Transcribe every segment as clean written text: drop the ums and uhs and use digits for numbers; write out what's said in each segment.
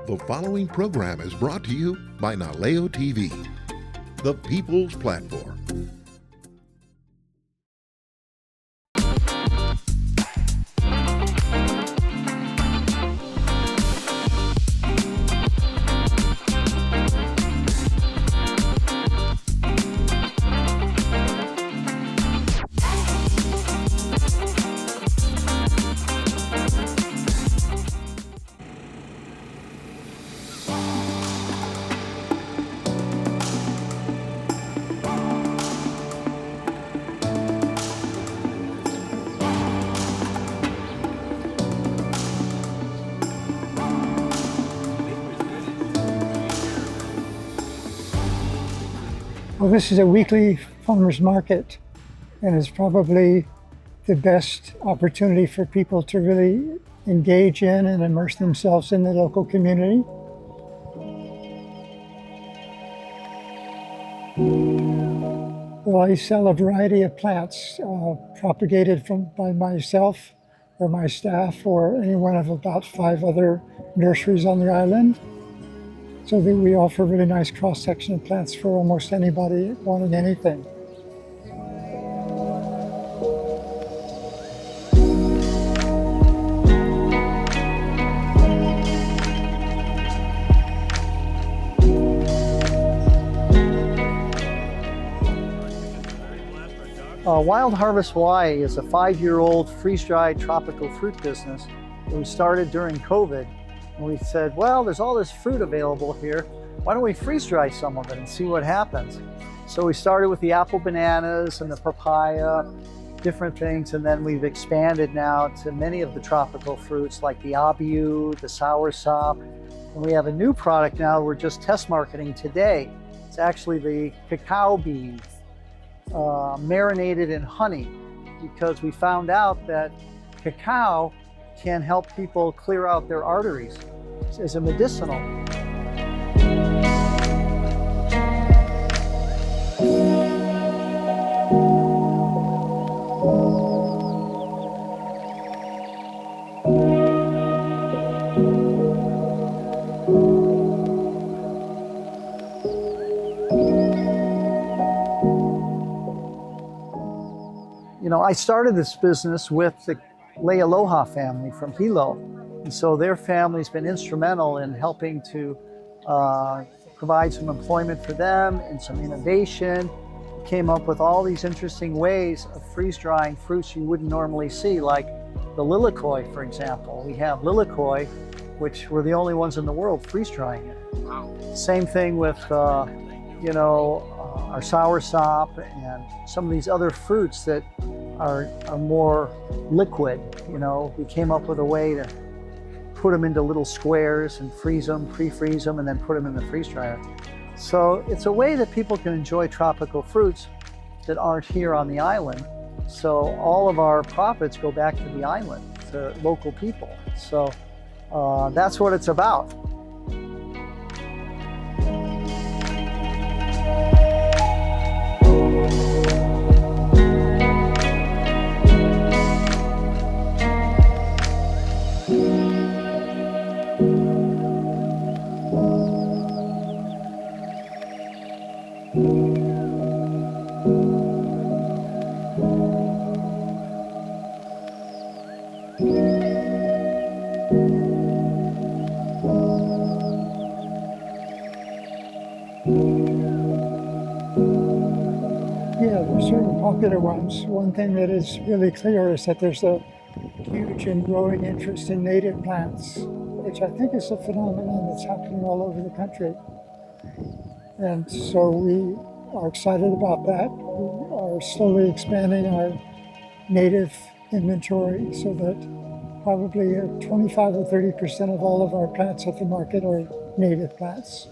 The following program is brought to you by Naleo TV, the People's Platform. Well, this is a weekly farmers market, and it's probably the best opportunity for people to really engage in and immerse themselves in the local community. Well, I sell a variety of plants propagated by myself or my staff or any one of about 5 other nurseries on the island. So that we offer really nice cross-section of plants for almost anybody wanting anything. Wild Harvest Hawaii is a 5-year-old freeze-dried tropical fruit business that we started during COVID. And we said, well, there's all this fruit available here. Why don't we freeze dry some of it and see what happens? So we started with the apple bananas and the papaya, different things, and then we've expanded now to many of the tropical fruits like the abiu, the soursop. And we have a new product now we're just test marketing today. It's actually the cacao bean marinated in honey, because we found out that cacao can help people clear out their arteries as a medicinal. You know, I started this business with the Aloha family from Hilo. And so their family's been instrumental in helping to provide some employment for them and some innovation. Came up with all these interesting ways of freeze-drying fruits you wouldn't normally see, like the lilikoi, for example. We have lilikoi, which we're the only ones in the world freeze-drying it. Wow. Same thing with, our soursop and some of these other fruits that are more liquid. You know, we came up with a way to put them into little squares and freeze them, pre-freeze them, and then put them in the freeze dryer. So it's a way that people can enjoy tropical fruits that aren't here on the island. So all of our profits go back to the island, to local people. So that's what it's about. Yeah, there's certain popular ones. One thing that is really clear is that there's a huge and growing interest in native plants, which I think is a phenomenon that's happening all over the country. And so we are excited about that. We are slowly expanding our native inventory so that probably 25 or 30% of all of our plants at the market are native plants.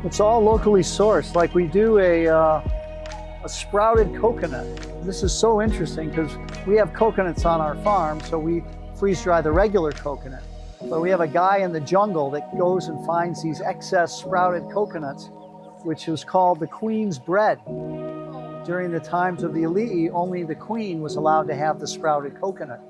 It's all locally sourced. Like we do a sprouted coconut. This is so interesting because we have coconuts on our farm, so we freeze dry the regular coconut. But we have a guy in the jungle that goes and finds these excess sprouted coconuts, which was called the queen's bread. During the times of the Ali'i, only the queen was allowed to have the sprouted coconut.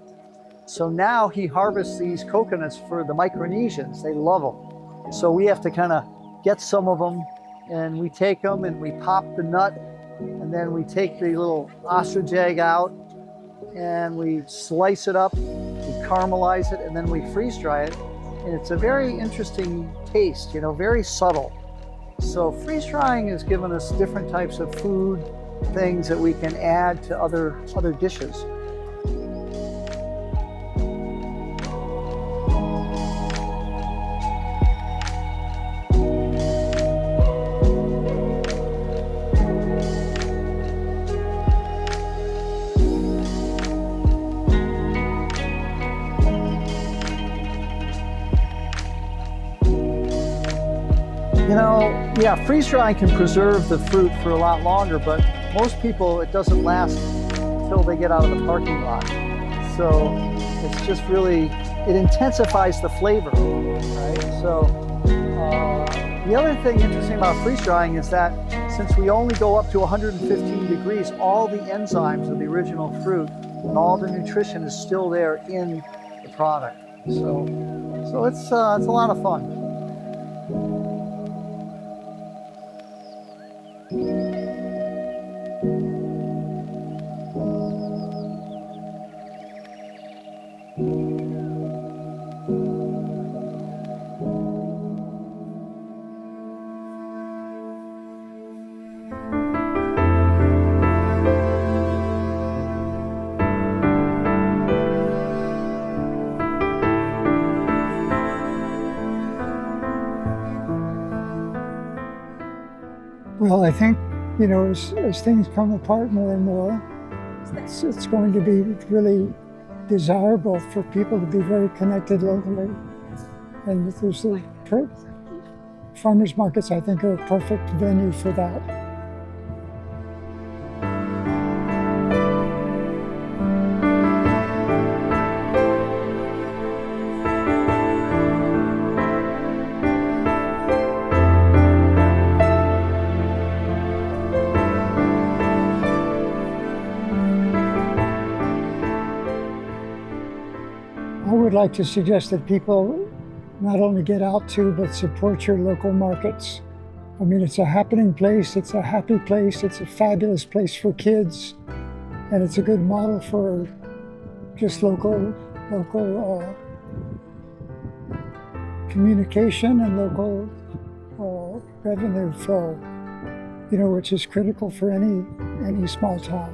So now he harvests these coconuts for the Micronesians. They love them. So we have to kind of get some of them, and we take them and we pop the nut, and then we take the little ostrich egg out and we slice it up, we caramelize it, and then we freeze dry it. And it's a very interesting taste, you know, very subtle. So freeze drying has given us different types of food, things that we can add to other dishes. You know, yeah, freeze drying can preserve the fruit for a lot longer, but most people, it doesn't last until they get out of the parking lot. So it's just really, it intensifies the flavor, right? So the other thing interesting about freeze drying is that since we only go up to 115 degrees, all the enzymes of the original fruit and all the nutrition is still there in the product. So it's a lot of fun. Well, I think, you know, as things come apart more and more, it's going to be really desirable for people to be very connected locally. And there's the farmers markets, I think, are a perfect venue for that. I would like to suggest that people not only get out to, but support your local markets. I mean, it's a happening place, it's a happy place, it's a fabulous place for kids, and it's a good model for just local communication and local revenue flow, you know, which is critical for any small town.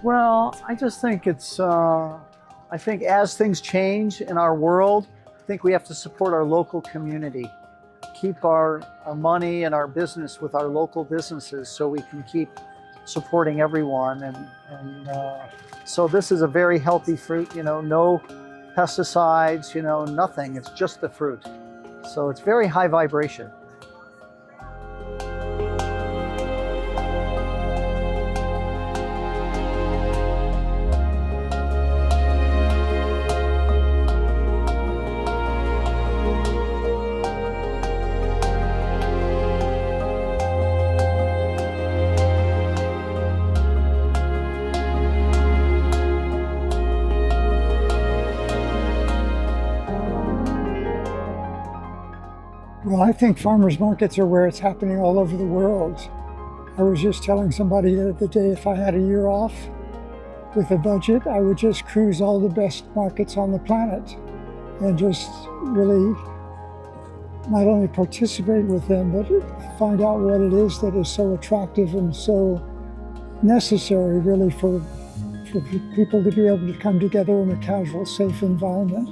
Well, I just think it's, I think as things change in our world, I think we have to support our local community, keep our money and our business with our local businesses so we can keep supporting everyone. And so this is a very healthy fruit, you know, no pesticides, you know, nothing. It's just the fruit. So it's very high vibration. Well, I think farmers markets are where it's happening all over the world. I was just telling somebody the other day, if I had a year off with a budget, I would just cruise all the best markets on the planet and just really not only participate with them, but find out what it is that is so attractive and so necessary really for people to be able to come together in a casual, safe environment.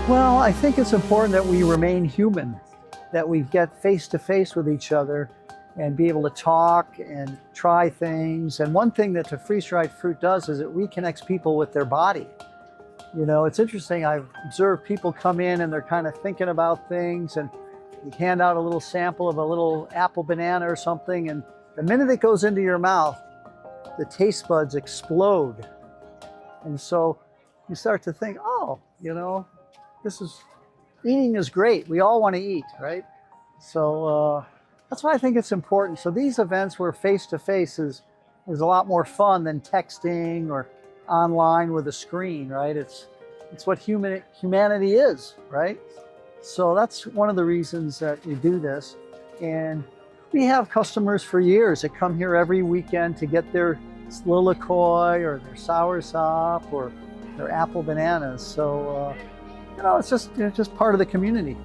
Well, I think it's important that we remain human, that we get face to face with each other and be able to talk and try things. And one thing that the freeze-dried fruit does is it reconnects people with their body. You know, it's interesting, I've observed people come in and they're kind of thinking about things, and you hand out a little sample of a little apple banana or something, and the minute it goes into your mouth, the taste buds explode. And so you start to think, oh, you know, eating is great. We all want to eat, right? So that's why I think it's important. So these events where face-to-face is a lot more fun than texting or online with a screen, right? It's what humanity is, right? So that's one of the reasons that we do this. And we have customers for years that come here every weekend to get their lilikoi or their soursop or their apple bananas. So, you know, it's just part of the community.